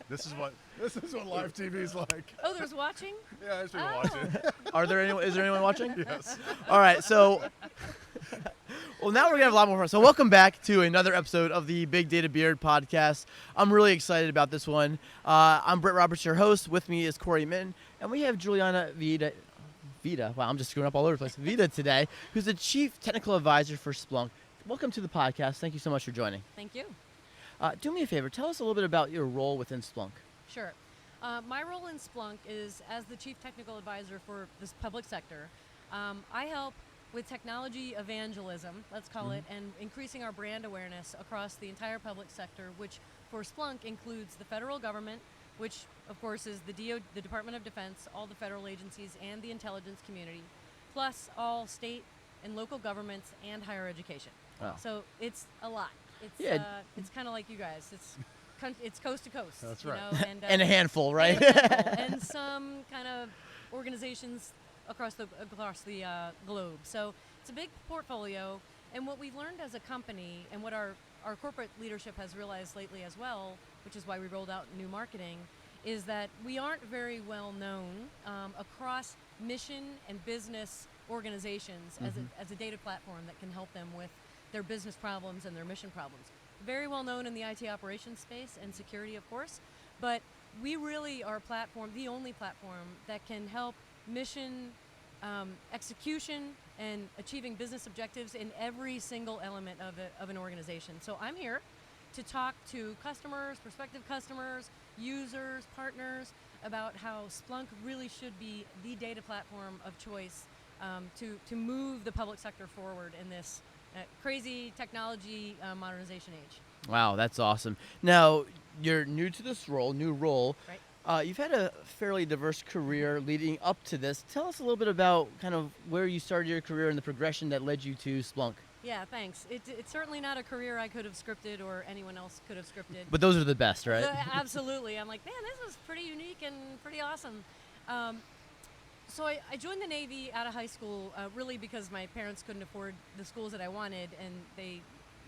This is what live TV is like. Oh, there's watching? Yeah, there's people watching. Is there anyone watching? Yes. All right, so well, now we're gonna have a lot more fun. So welcome back to another episode of the Big Data Beard podcast. I'm really excited about this one. I'm Brett Roberts, your host. With me is Corey Minton, and we have Juliana Vida. Wow, I'm just screwing up all over the place. Vida today, who's the Chief Technical Advisor for Splunk. Welcome to the podcast. Thank you so much for joining. Thank you. Do me a favor. Tell us a little bit about your role within Splunk. Sure. My role in Splunk is as the Chief Technical Advisor for this public sector. I help with technology evangelism, let's call it, and increasing our brand awareness across the entire public sector, which for Splunk includes the federal government, which of course is the Department of Defense, all the federal agencies, and the intelligence community, plus all state and local governments and higher education. Wow. So it's a lot. It's it's kind of like you guys. It's coast to coast. That's you right. know, And a handful, right? and some kind of organizations across the globe. So it's a big portfolio. And what we've learned as a company, and what our corporate leadership has realized lately as well, which is why we rolled out new marketing, is that we aren't very well known across mission and business organizations as a data platform that can help them with their business problems and their mission problems. Very well known in the IT operations space and security, of course, but we really are the only platform that can help mission execution and achieving business objectives in every single element of an organization. So I'm here to talk to customers, prospective customers, users, partners, about how Splunk really should be the data platform of choice to move the public sector forward in this crazy technology modernization age. Wow, that's awesome. Now, you're new to this new role. Right. You've had a fairly diverse career leading up to this. Tell us a little bit about kind of where you started your career and the progression that led you to Splunk. Yeah, thanks. It's certainly not a career I could have scripted or anyone else could have scripted. But those are the best, right? Absolutely. I'm like, man, this is pretty unique and pretty awesome. So I joined the Navy out of high school really because my parents couldn't afford the schools that I wanted, and they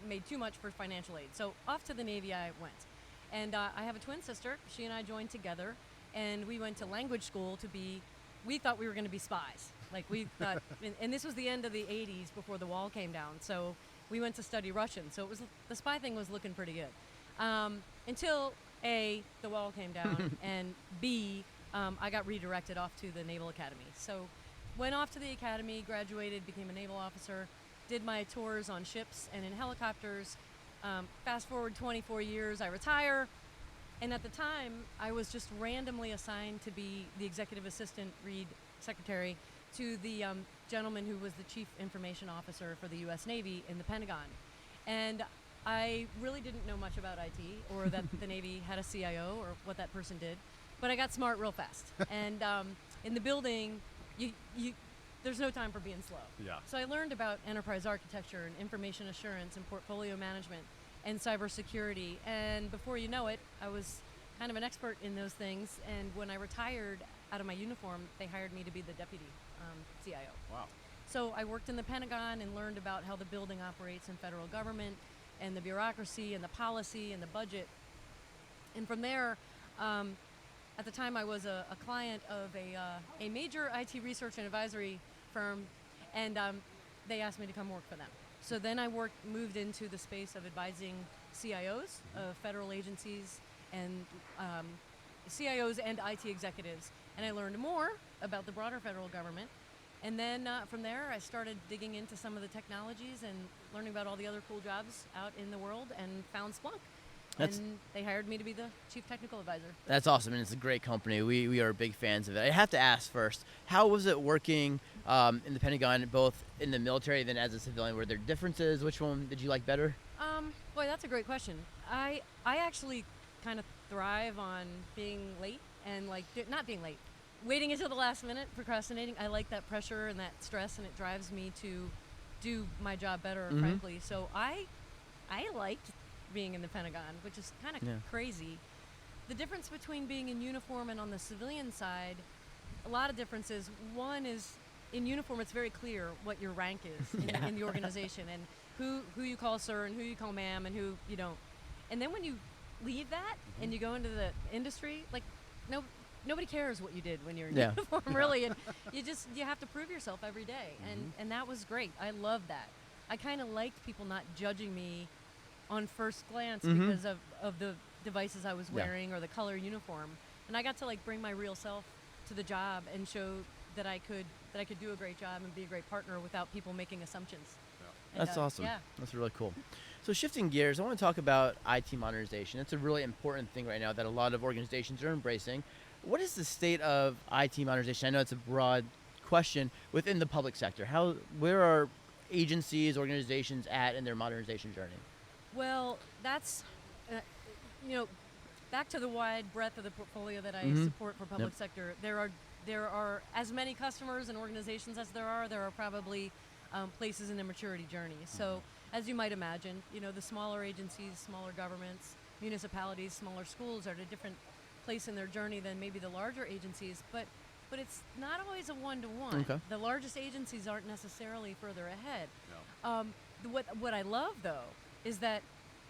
made too much for financial aid. So off to the Navy I went. And I have a twin sister. She and I joined together, and we went to language school we thought we were going to be spies. Like we thought, and this was the end of the 80s before the wall came down. So we went to study Russian. So the spy thing was looking pretty good. Until A, the wall came down, and B, I got redirected off to the Naval Academy. So went off to the academy, graduated, became a naval officer, did my tours on ships and in helicopters. Fast forward 24 years, I retire. And at the time, I was just randomly assigned to be the executive assistant, read secretary, to the gentleman who was the chief information officer for the U.S. Navy in the Pentagon. And I really didn't know much about IT or that the Navy had a CIO or what that person did, but I got smart real fast. And in the building, there's no time for being slow. Yeah. So I learned about enterprise architecture and information assurance and portfolio management and cybersecurity. And before you know it, I was kind of an expert in those things. And when I retired out of my uniform, they hired me to be the deputy CIO. Wow. So I worked in the Pentagon and learned about how the building operates in federal government and the bureaucracy and the policy and the budget. And from there, at the time I was a client of a major IT research and advisory firm, and they asked me to come work for them. So then I moved into the space of advising CIOs of federal agencies and CIOs and IT executives. And I learned more about the broader federal government. And then from there, I started digging into some of the technologies and learning about all the other cool jobs out in the world, and found Splunk. And they hired me to be the chief technical advisor. That's awesome, and it's a great company. We are big fans of it. I have to ask first, how was it working in the Pentagon, both in the military and then as a civilian? Were there differences? Which one did you like better? Boy, that's a great question. I actually kind of thrive on being late and not being late. Waiting until the last minute, procrastinating. I like that pressure and that stress, and it drives me to do my job better, frankly. So I liked being in the Pentagon, which is kind of crazy. The difference between being in uniform and on the civilian side, a lot of differences. One is, in uniform, it's very clear what your rank is in the organization, and who you call sir and who you call ma'am and who you don't. And then when leave that and you go into the industry, like nobody cares what you did when you're in Yeah. uniform, really, and you have to prove yourself every day, and that was great. I love that. I kind of liked people not judging me on first glance because of the devices I was wearing or the color uniform, and I got to like bring my real self to the job and show that I could do a great job and be a great partner without people making assumptions. Yeah. And, That's awesome. Yeah. That's really cool. So shifting gears, I want to talk about IT modernization. It's a really important thing right now that a lot of organizations are embracing. What is the state of IT modernization? I know it's a broad question within the public sector. Where are agencies, organizations at in their modernization journey? Well, that's, back to the wide breadth of the portfolio that I support for public sector. There are as many customers and organizations as there are probably places in the maturity journey. So as you might imagine, the smaller agencies, smaller governments, municipalities, smaller schools are at a different place in their journey than maybe the larger agencies, but it's not always a one-to-one. Okay. The largest agencies aren't necessarily further ahead. No. What I love, though, is that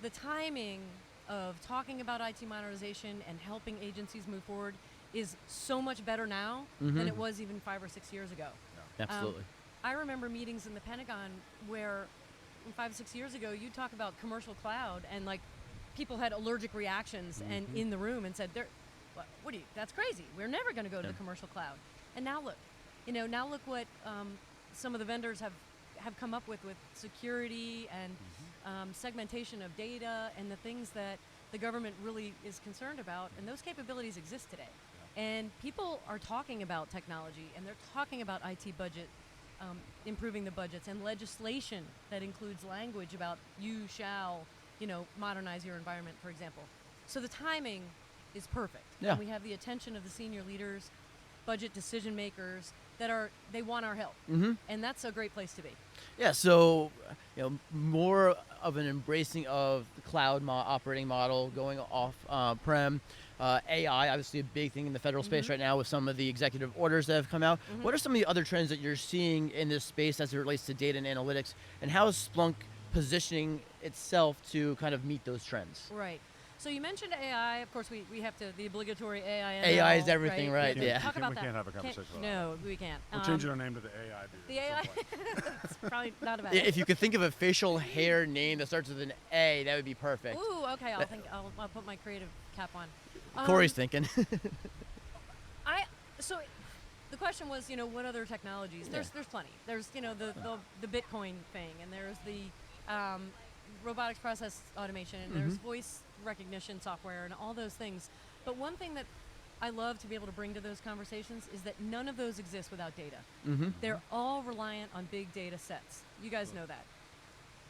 the timing of talking about IT modernization and helping agencies move forward is so much better now than it was even 5 or 6 years ago. Absolutely. I remember meetings in the Pentagon where 5 or 6 years ago, you'd talk about commercial cloud and like people had allergic reactions and in the room and said, what are you, that's crazy. We're never going to go to the commercial cloud. And now look what some of the vendors have come up with security and segmentation of data and the things that the government really is concerned about. And those capabilities exist today. And people are talking about technology and they're talking about IT budget, improving the budgets, and legislation that includes language about you shall, modernize your environment, for example. So the timing is perfect. Yeah. And we have the attention of the senior leaders, budget decision makers they want our help. And that's a great place to be. Yeah, so more of an embracing of the cloud operating model, going off prem. AI, obviously a big thing in the federal space right now with some of the executive orders that have come out. What are some of the other trends that you're seeing in this space as it relates to data and analytics, and how is Splunk positioning itself to kind of meet those trends? Right. So you mentioned AI. Of course, we have to, the obligatory AI. ML, AI is everything, right? We have to Yeah. Talk about We that. can't have a conversation about No, we can't. We're changing our name to the AI dude. The at AI. some point. It's probably not a bad. If you could think of a facial hair name that starts with an A, that would be perfect. Ooh, okay. I'll put my creative cap on. Corey's thinking. So the question was, what other technologies? There's plenty. There's the Bitcoin thing, and there's the robotics process automation, and there's voice recognition software, and all those things. But one thing that I love to be able to bring to those conversations is that none of those exist without data. They're all reliant on big data sets. You guys know that.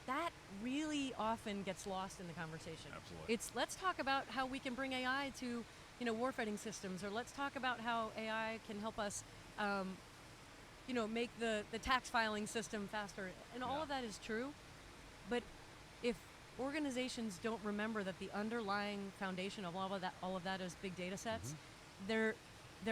That really often gets lost in the conversation. Absolutely. Let's talk about how we can bring AI to warfighting systems, or let's talk about how AI can help us make the tax filing system faster. And all of that is true. But if organizations don't remember that the underlying foundation of all of that is big data sets, their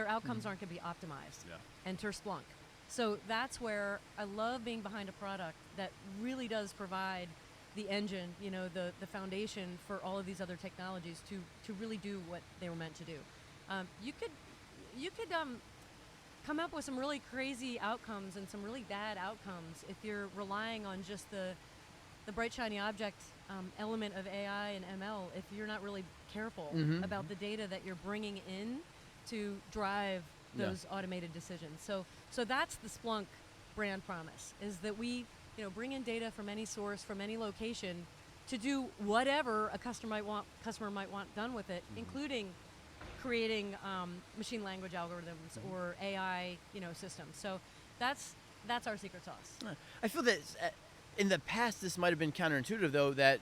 outcomes aren't going to be optimized. Enter Splunk. So that's where I love being behind a product that really does provide the engine, the foundation for all of these other technologies to really do what they were meant to do. You could come up with some really crazy outcomes and some really bad outcomes if you're relying on just the bright shiny object element of AI and ML, if you're not really careful about the data that you're bringing in to drive those automated decisions. So that's the Splunk brand promise, is that we bring in data from any source, from any location, to do whatever a customer might want done with it, including creating machine language algorithms or AI systems. So that's our secret sauce. I feel that in the past this might have been counterintuitive, though, that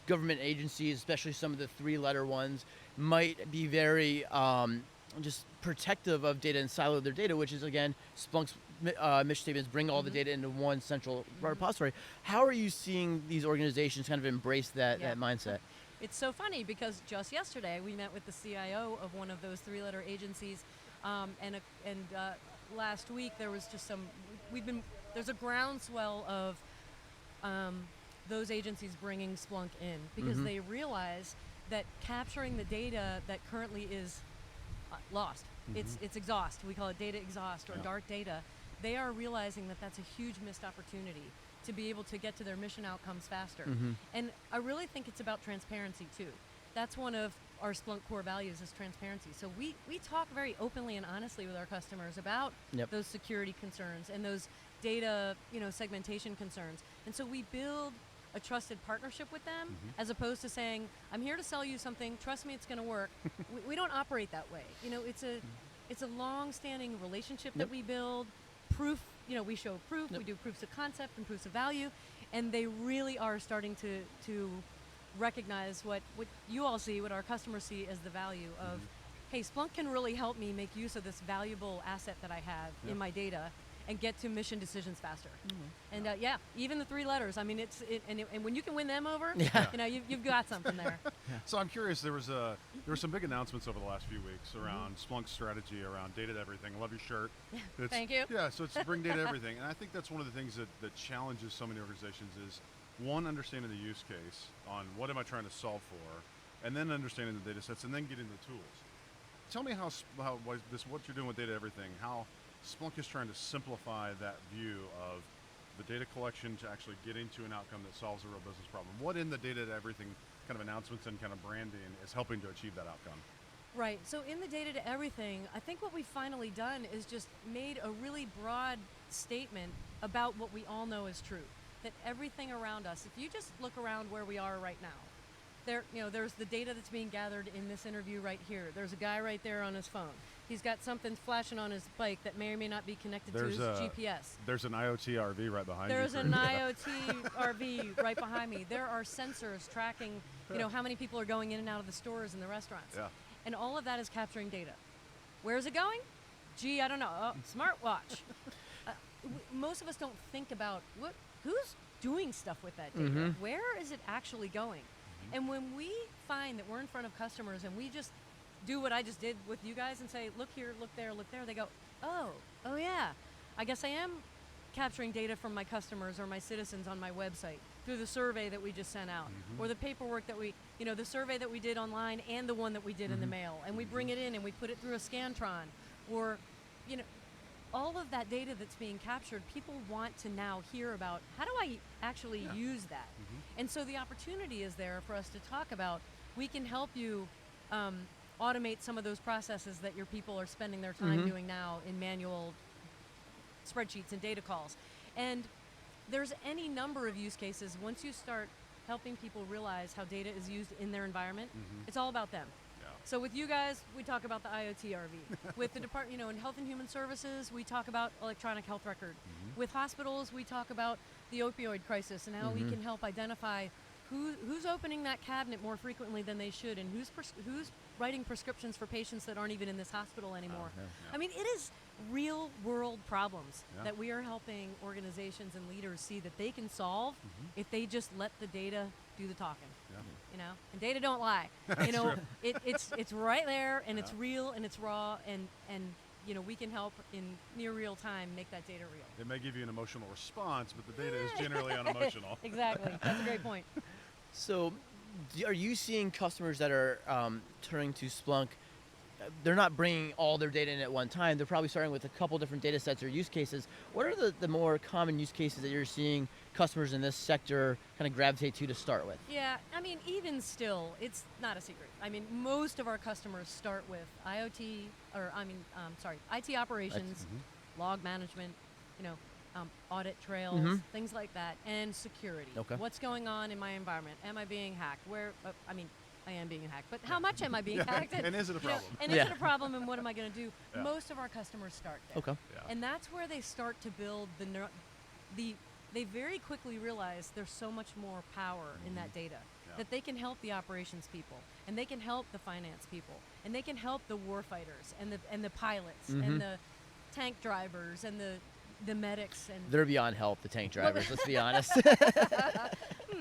government agencies, especially some of the three-letter ones, might be very just protective of data and silo their data, which is, again, Splunk's mission statement is bring all the data into one central repository. How are you seeing these organizations kind of embrace that mindset? It's so funny because just yesterday we met with the CIO of one of those three-letter agencies, and last week there was just there's a groundswell of those agencies bringing Splunk in because they realize that capturing the data that currently is lost, it's exhaust. We call it data exhaust or dark data. They are realizing that that's a huge missed opportunity to be able to get to their mission outcomes faster. And I really think it's about transparency too. That's one of our Splunk core values is transparency. So we talk very openly and honestly with our customers about those security concerns and those data, segmentation concerns. And so we build a trusted partnership with them as opposed to saying, I'm here to sell you something, trust me, it's going to work. we don't operate that way. It's a long-standing relationship that we build. Proof, we show proof, we do proofs of concept and proofs of value, and they really are starting to recognize what you all see, what our customers see as the value of, hey, Splunk can really help me make use of this valuable asset that I have in my data and get to mission decisions faster. And even the 3 letters, I mean, and when you can win them over, you've got something there. So I'm curious, there were some big announcements over the last few weeks around Splunk's strategy around data to everything. I love your shirt. Thank you. Yeah, so it's to bring data to everything. And I think that's one of the things that challenges so many organizations is, one, understanding the use case on what am I trying to solve for, and then understanding the data sets, and then getting the tools. Tell me how what you're doing with data everything, how Splunk is trying to simplify that view of the data collection to actually getting to an outcome that solves a real business problem. What in the data to everything kind of announcements and kind of branding is helping to achieve that outcome? Right, so in the data to everything, I think what we've finally done is just made a really broad statement about what we all know is true. That everything around us, if you just look around where we are right now, there's the data that's being gathered in this interview right here. There's a guy right there on his phone. He's got something flashing on his bike that may or may not be connected to his GPS. There's an IoT RV right behind There's you. There's an IoT RV right behind me. There are sensors tracking, how many people are going in and out of the stores and the restaurants. Yeah. And all of that is capturing data. Where's it going? Gee, I don't know. Oh, smartwatch. Most of us don't think about who's doing stuff with that data. Where is it actually going? And when we find that we're in front of customers and we just do what I just did with you guys and say, look here, look there, they go, oh yeah, I guess I am capturing data from my customers or my citizens on my website through the survey that we just sent out, or the paperwork that the survey that we did online and the one that we did in the mail, and we bring it in and we put it through a Scantron, or, all of that data that's being captured, people want to now hear about, how do I actually use that? And so the opportunity is there for us to talk about, we can help you automate some of those processes that your people are spending their time doing now in manual spreadsheets and data calls. And there's any number of use cases. Once you start helping people realize how data is used in their environment, it's all about them. So with you guys, we talk about the IoT RV. With the department, in Health and Human Services, we talk about electronic health record. With hospitals, we talk about the opioid crisis and how we can help identify who's opening that cabinet more frequently than they should, and who's writing prescriptions for patients that aren't even in this hospital anymore. I mean, it is real world problems that we are helping organizations and leaders see that they can solve if they just let the data do the talking. And data don't lie. It's right there, and it's real, and it's raw, and we can help in near real time make that data real. It may give you an emotional response, but the data is generally unemotional. Exactly. That's a great point. So are you seeing customers that are turning to Splunk? They're not bringing all their data in at one time. They're probably starting with a couple different data sets or use cases. What are the more common use cases that you're seeing customers in this sector kind of gravitate to start with? Yeah, I mean, even still, it's not a secret. I mean, most of our customers start with IT operations, log management, audit trails, things like that, and security. Okay. What's going on in my environment? Am I being hacked? I am being hacked, but how much am I being hacked? And is it a problem? And is it a problem, and what am I going to do? Most of our customers start there. Okay. And that's where they start to build they very quickly realize there's so much more power in that data, that they can help the operations people, and they can help the finance people, and they can help the war fighters and the pilots and the tank drivers and the medics. And they're beyond help, the tank drivers, let's be honest.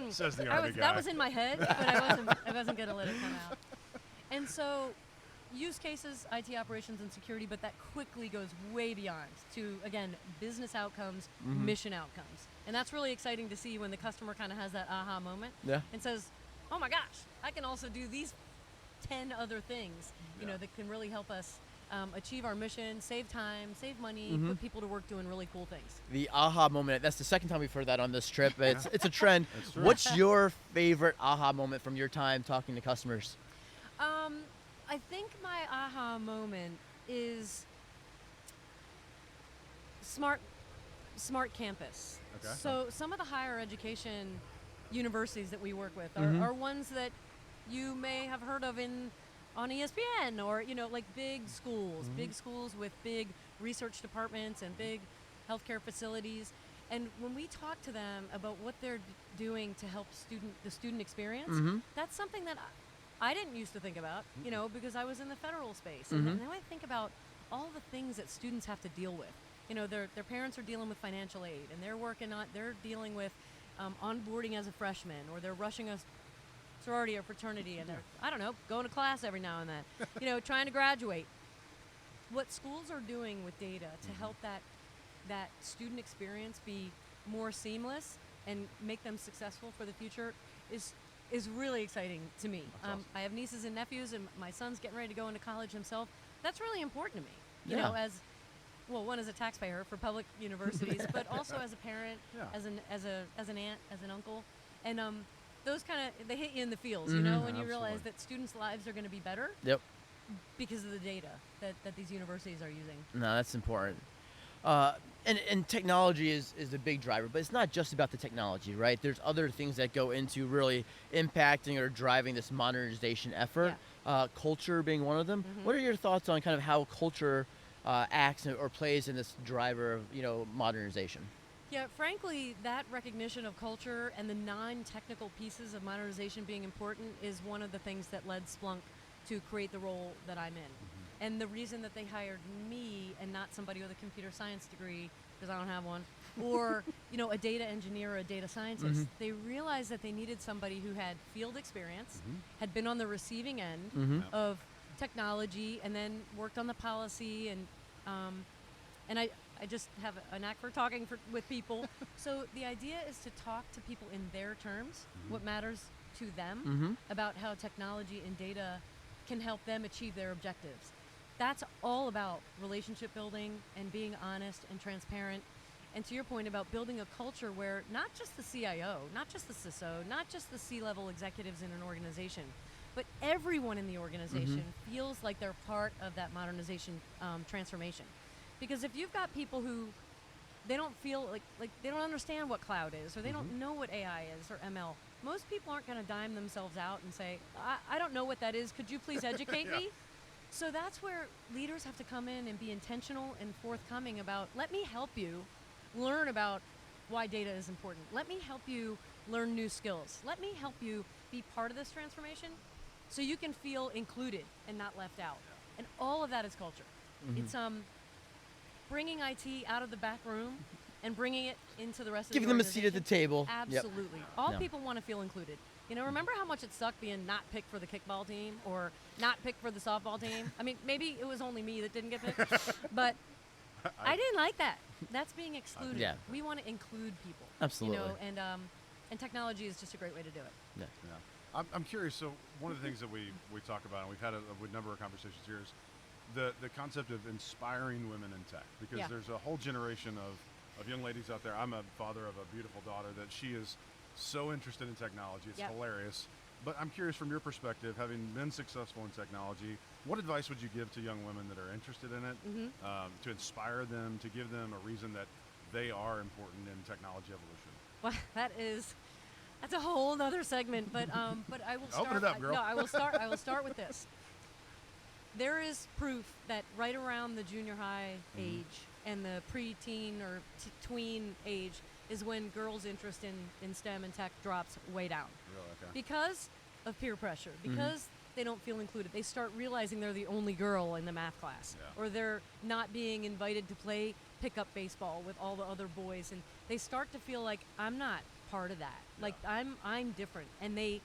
Says the Army guy. That was in my head, but I wasn't going to let it come out. And so use cases, IT operations and security, but that quickly goes way beyond to, again, business outcomes, mission outcomes. And that's really exciting to see when the customer kind of has that aha moment and says, oh my gosh, I can also do these 10 other things, you know, that can really help us achieve our mission, save time, save money, put people to work doing really cool things. The aha moment. That's the second time we've heard that on this trip. It's a trend. That's true. What's your favorite aha moment from your time talking to customers? I think my aha moment is smart campus. Okay. So some of the higher education universities that we work with are ones that you may have heard of on ESPN, or like big schools with big research departments and big healthcare facilities. And when we talk to them about what they're doing to help the student experience, that's something that I didn't used to think about, because I was in the federal space. And now I think about all the things that students have to deal with. Their parents are dealing with financial aid, and they're dealing with onboarding as a freshman, or they're rushing a sorority or fraternity, and they're, I don't know, going to class every now and then, trying to graduate. What schools are doing with data to help that student experience be more seamless and make them successful for the future is really exciting to me. Awesome. I have nieces and nephews, and my son's getting ready to go into college himself. That's really important to me, Yeah. as well, one as a taxpayer for public universities, but also as a parent, as an aunt, as an uncle, and those kind of, they hit you in the feels, when you realize Absolutely. that students' lives are going to be better Yep. because of the data that these universities are using. No, that's important. And technology is a big driver, but it's not just about the technology, right? There's other things that go into really impacting or driving this modernization effort. Culture being one of them. What are your thoughts on kind of how culture acts or plays in this driver of modernization? Yeah, frankly, that recognition of culture and the non-technical pieces of modernization being important is one of the things that led Splunk to create the role that I'm in. And the reason that they hired me and not somebody with a computer science degree, because I don't have one, or a data engineer or a data scientist, they realized that they needed somebody who had field experience, had been on the receiving end of technology, and then worked on the policy, and I just have a knack for talking with people. So the idea is to talk to people in their terms, what matters to them, about how technology and data can help them achieve their objectives. That's all about relationship building and being honest and transparent. And to your point about building a culture where not just the CIO, not just the CISO, not just the C-level executives in an organization, but everyone in the organization feels like they're part of that modernization transformation. Because if you've got people who they don't feel like they don't understand what cloud is, or they don't know what AI is, or ML, most people aren't going to dime themselves out and say, I don't know what that is, could you please educate me? So that's where leaders have to come in and be intentional and forthcoming about, let me help you learn about why data is important. Let me help you learn new skills. Let me help you be part of this transformation so you can feel included and not left out. And all of that is culture. It's bringing IT out of the back room and bringing it into the rest of the Giving them a seat at the organization. table. Absolutely. All Yeah. people want to feel included. Remember how much it sucked being not picked for the kickball team or not picked for the softball team? I mean, maybe it was only me that didn't get picked, but I didn't like that. That's being excluded. Yeah. We want to include people. Absolutely. And technology is just a great way to do it. Yeah. I'm curious. So one of the things that we talk about, and we've had a number of conversations here, is the concept of inspiring women in tech, because there's a whole generation of young ladies out there. I'm a father of a beautiful daughter that she is so interested in technology. It's hilarious. But I'm curious, from your perspective, having been successful in technology, what advice would you give to young women that are interested in it, to inspire them, to give them a reason that they are important in technology evolution? Well, that's a whole nother segment, but I will start. Open it up, girl. No, I will start with this. There is proof that right around the junior high age and the preteen or tween age is when girls' interest in STEM and tech drops way down. Really? Okay. Because of peer pressure, because they don't feel included. They start realizing they're the only girl in the math class, or they're not being invited to play pickup baseball with all the other boys, and they start to feel like, I'm not part of that. Like, I'm different, and they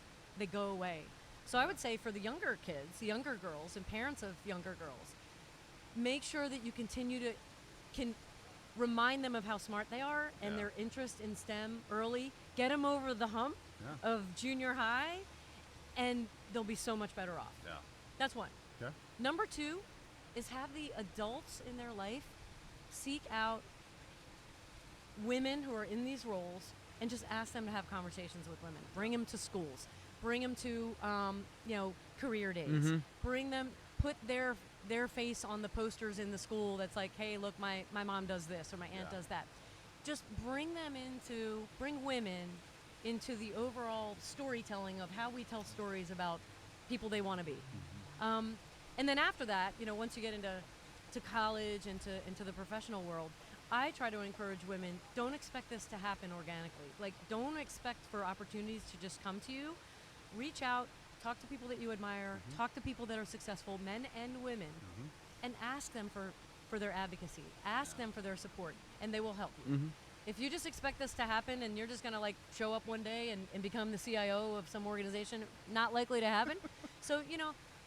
go away. So I would say for the younger kids, the younger girls, and parents of younger girls, make sure that you continue to remind them of how smart they are and their interest in STEM early. Get them over the hump of junior high, and they'll be so much better off. Yeah. That's one. Okay. Number two is have the adults in their life seek out women who are in these roles and just ask them to have conversations with women. Bring them to schools. Bring them to, career days. Bring them, put their face on the posters in the school that's like, hey, look, my mom does this or my aunt does that. Just bring women into the overall storytelling of how we tell stories about people they want to be. And then after that, once you get into college, into the professional world, I try to encourage women, don't expect this to happen organically. Like, don't expect for opportunities to just come to you. Reach out, talk to people that you admire, talk to people that are successful, men and women, and ask them for their advocacy. Ask them for their support, and they will help you. If you just expect this to happen and you're just going to like show up one day and become the CIO of some organization, not likely to happen. So,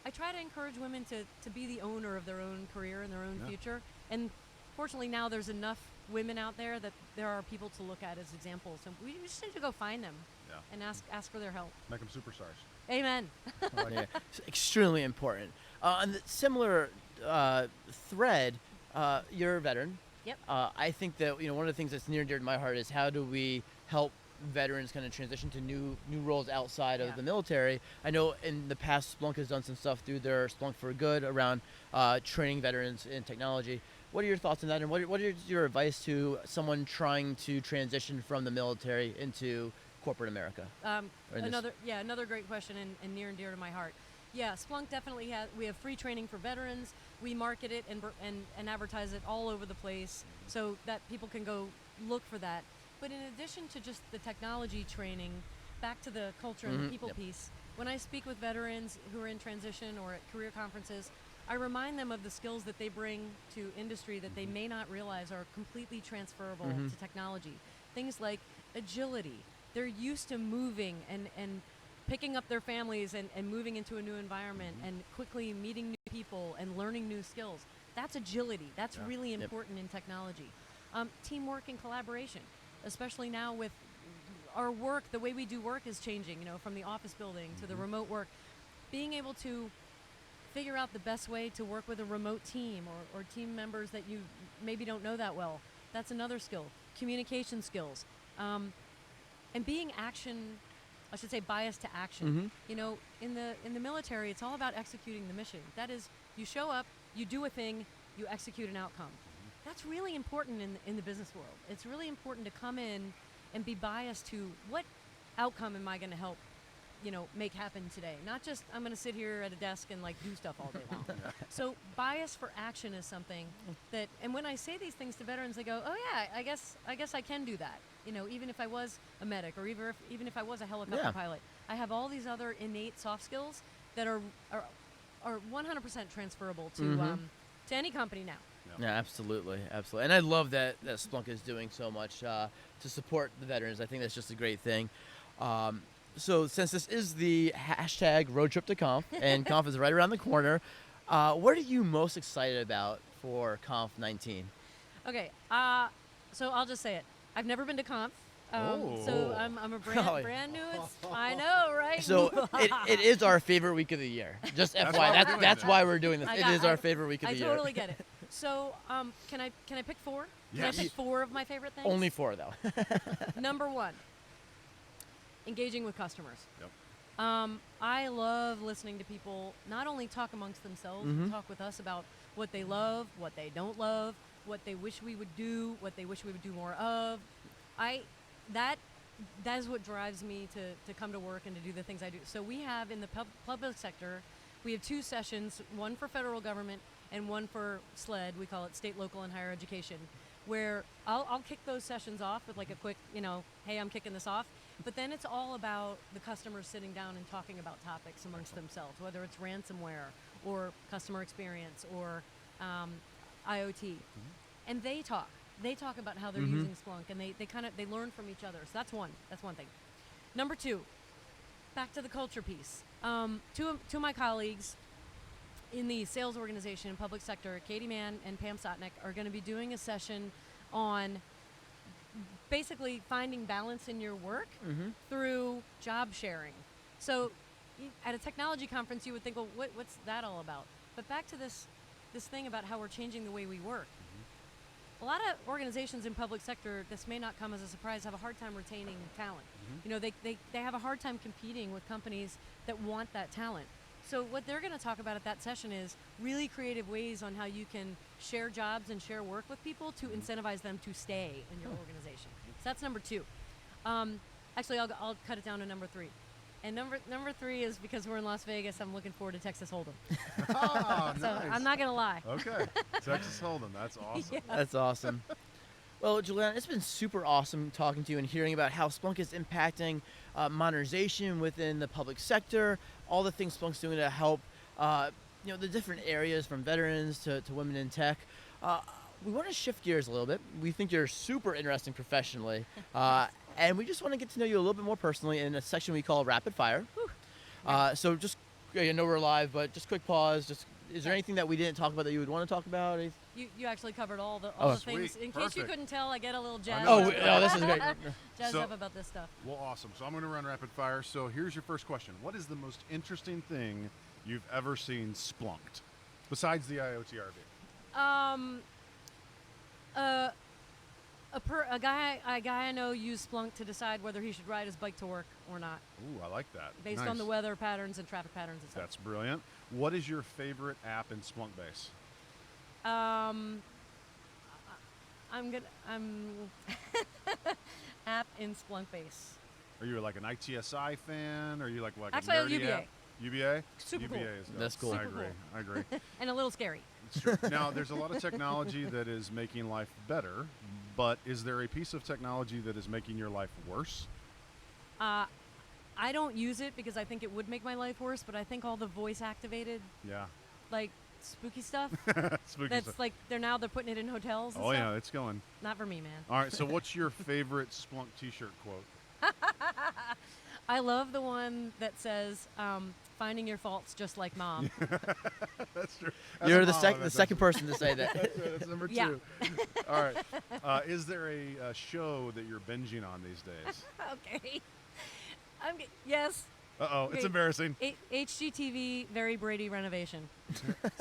I try to encourage women to be the owner of their own career and their own future. And fortunately now there's enough women out there that there are people to look at as examples. And we just need to go find them and ask for their help. Make them superstars. Amen. It's extremely important. On the similar thread, you're a veteran. Yep. I think that one of the things that's near and dear to my heart is how do we help veterans kind of transition to new roles outside of the military. I know in the past Splunk has done some stuff through their Splunk for Good around training veterans in technology. What are your thoughts on that, and what is your advice to someone trying to transition from the military into corporate America? Another great question and near and dear to my heart. Yeah, Splunk definitely has. We have free training for veterans. We market it and advertise it all over the place so that people can go look for that. But in addition to just the technology training, back to the culture and the people piece, when I speak with veterans who are in transition or at career conferences, I remind them of the skills that they bring to industry that they may not realize are completely transferable to technology. Things like agility. They're used to moving and picking up their families and moving into a new environment and quickly meeting new people and learning new skills. That's agility. That's really important in technology. Teamwork and collaboration, especially now with our work, the way we do work is changing, from the office building to the remote work. Being able to figure out the best way to work with a remote team or team members that you maybe don't know that well. That's another skill. Communication skills. And being biased to action. In the military, it's all about executing the mission. That is, you show up, you do a thing, you execute an outcome. That's really important in the business world. It's really important to come in and be biased to what outcome am I going to help, make happen today. Not just I'm going to sit here at a desk and do stuff all day long. So bias for action is something that, and when I say these things to veterans, they go, oh yeah, I guess I can do that. Even if I was a medic or even if I was a helicopter pilot, I have all these other innate soft skills that are 100% transferable to any company now. Yeah, absolutely. And I love that Splunk is doing so much to support the veterans. I think that's just a great thing. So since this is the hashtag road trip to conf, and conf is right around the corner, what are you most excited about for conf 19? Okay, so I'll just say it. I've never been to conf. So I'm a brand new. I know, right? So it is our favorite week of the year. Just FYI, that's why we're doing this. It is our favorite week of the year. I totally get it. So can I pick 4? Yes. Can I pick 4 of my favorite things? Only 4 though. Number 1, engaging with customers. Yep. I love listening to people not only talk amongst themselves, but talk with us about what they love, what they don't love, what they wish we would do, what they wish we would do more of. That is what drives me to come to work and to do the things I do. So we have in the public sector, we have 2 sessions, one for federal government and one for SLED, we call it state, local, and higher education, where I'll kick those sessions off with a quick, hey, I'm kicking this off. But then it's all about the customers sitting down and talking about topics amongst themselves, whether it's ransomware or customer experience or IoT. And they talk. They talk about how they're using Splunk, and they learn from each other. So that's one thing. Number 2, back to the culture piece. Two of my colleagues in the sales organization and public sector, Katie Mann and Pam Sotnick, are going to be doing a session on basically finding balance in your work through job sharing. So at a technology conference, you would think, well, what's that all about? But back to this thing about how we're changing the way we work. A lot of organizations in public sector, this may not come as a surprise, have a hard time retaining talent. You know, they have a hard time competing with companies that want that talent. So what they're going to talk about at that session is really creative ways on how you can share jobs and share work with people to incentivize them to stay in your organization. So that's number 2. Actually, I'll cut it down to number 3. And number 3 is because we're in Las Vegas, I'm looking forward to Texas Hold'em. Oh, So nice. I'm not going to lie. Okay. Texas Hold'em. That's awesome. Yeah. That's awesome. Well, Juliana, it's been super awesome talking to you and hearing about how Splunk is impacting modernization within the public sector, all the things Splunk's doing to help, the different areas from veterans to women in tech. We want to shift gears a little bit. We think you're super interesting professionally, and we just want to get to know you a little bit more personally in a section we call Rapid Fire. So just, I know we're live, but just quick pause. Is there anything that we didn't talk about that you would want to talk about? You actually covered all the Sweet. things. In case Perfect. you couldn't tell, I get a little jazzed know. up. This is great. Jazzed So- up about this stuff. Well, awesome. So I'm going to run rapid fire. So here's your first question. What is the most interesting thing you've ever seen splunked besides the IoTRV? A guy I know used Splunk to decide whether he should ride his bike to work or not, Ooh, I like that. based Nice. on the weather patterns and traffic patterns and stuff. That's brilliant. What is your favorite app in Splunk base? I'm app in Splunk base. Are you like an ITSI fan? Are you like Actually, a I have nerdy UBA. app? UBA? Super UBA cool. is dope. That's cool. I Super agree. cool. I agree. And a little scary. It's true. Now, there's a lot of technology that is making life better, but is there a piece of technology that is making your life worse? I don't use it because I think it would make my life worse, but I think all the voice activated, Yeah. like spooky stuff, Spooky that's stuff. like they're putting it in hotels and Oh, stuff. yeah, it's going. Not for me, man. All right, so what's your favorite Splunk t-shirt quote? I love the one that says, finding your faults just like mom. That's true. That's You're a the mom, second that's- person person to say that. That's right, that's number 2. Yeah. All right. Is there a show that you're binging on these days? Okay. Yes. Uh-oh, it's Okay. embarrassing. HGTV, Very Brady renovation.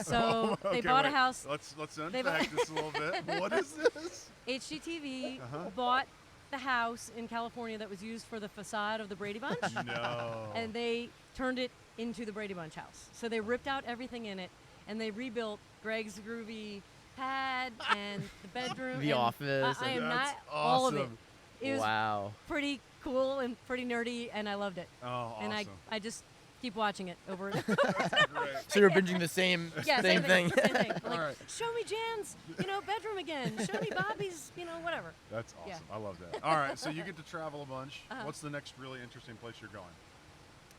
So they Okay, bought a wait. house. Let's They unpack this a little bit. What is this? HGTV Uh-huh. bought the house in California that was used for the facade of the Brady Bunch, No. and they turned it into the Brady Bunch house. So they ripped out everything in it, and they rebuilt Greg's groovy pad and the bedroom. The and office I am That's not all of it. awesome. It was Wow. pretty cool and pretty nerdy, and I loved it. Oh, awesome. And I just keep watching it over and That's great. So you're binging the same yeah, same thing. Same thing. I'm like, Alright. show me Jan's, bedroom again. Show me Bobby's, whatever. That's awesome. Yeah. I love that. All right, so you get to travel a bunch. Uh-huh. What's the next really interesting place you're going?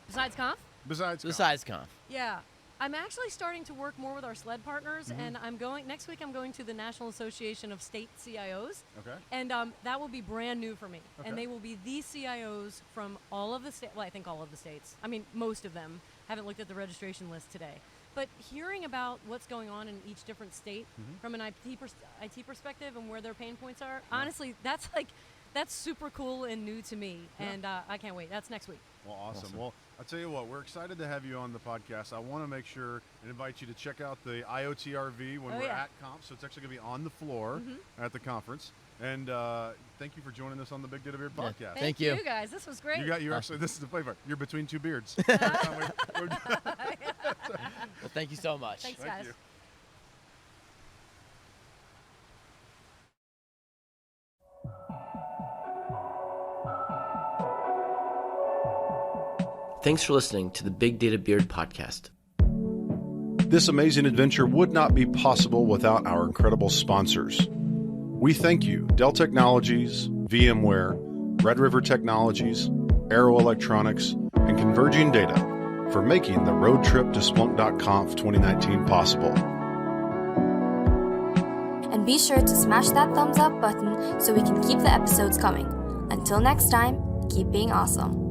Besides conf? Besides Conf. Yeah. I'm actually starting to work more with our SLED partners, and next week I'm going to the National Association of State CIOs, Okay. and that will be brand new for me. Okay. And they will be the CIOs from all of the states. Well, I think all of the states. I mean, most of them. Haven't looked at the registration list today. But hearing about what's going on in each different state from an IT perspective and where their pain points are, honestly, that's super cool and new to me, and I can't wait. That's next week. Well, awesome. Well, I'll tell you what, we're excited to have you on the podcast. I want to make sure and invite you to check out the IoTRV when Oh, we're yeah. at Conf. So it's actually going to be on the floor at the conference. And thank you for joining us on the Big Data Beard Yeah. podcast. Thank you. guys. This was great. You're actually, this is the flavor. You're between two beards. Well, thank you so much. Thanks, Thank guys. you. Thanks for listening to the Big Data Beard podcast. This amazing adventure would not be possible without our incredible sponsors. We thank you, Dell Technologies, VMware, Red River Technologies, Arrow Electronics, and Converging Data for making the road trip to Splunk.conf 2019 possible. And be sure to smash that thumbs up button so we can keep the episodes coming. Until next time, keep being awesome.